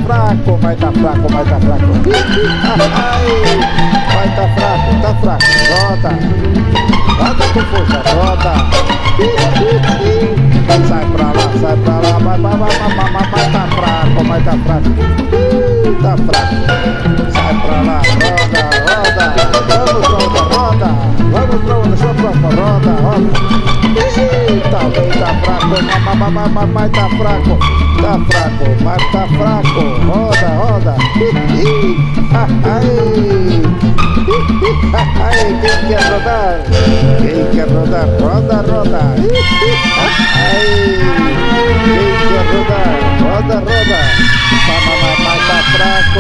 fraco, mas tá fraco, mas tá fraco. Ai, vai tá fraco, tá fraco. Roda, roda com força, roda. Sai pra lá, vai tá fraco, mas tá fraco. Tá fraco. Sai pra lá, roda, roda. Vamos pra outra, só próxima, roda. Também tá fraco, mas tá fraco. Tá fraco, mas tá fraco. Roda. Quem quer rodar? Quem quer rodar? Roda. Quem quer rodar? Roda. Mas tá fraco.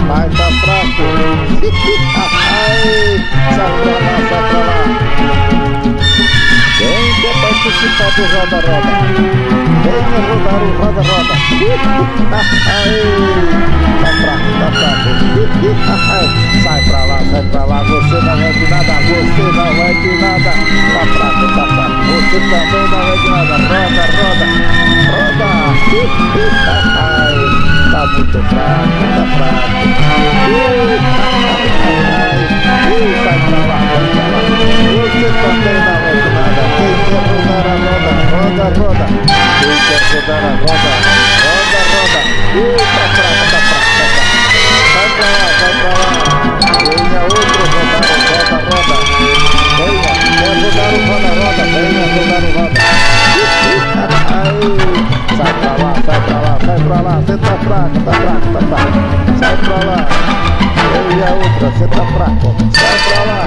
Mas tá fraco. Sai pra lá. Quem quer participar do roda? Venha rodar o roda. Tá fraco. Sai pra lá, você não vai de nada. Tá fraco. Você também não vai de nada. Roda. Tá muito fraco. Sai pra lá. Você também não vai de nada. Quem quer rodar a roda? Quem quer rodar a roda? Tá fraco. Vai pra lá. Venha outro rodar o roda. Venha rodar o roda. Sai pra lá. Você tá fraco. Sai pra lá. Venha outra, você tá fraco. Sai pra lá.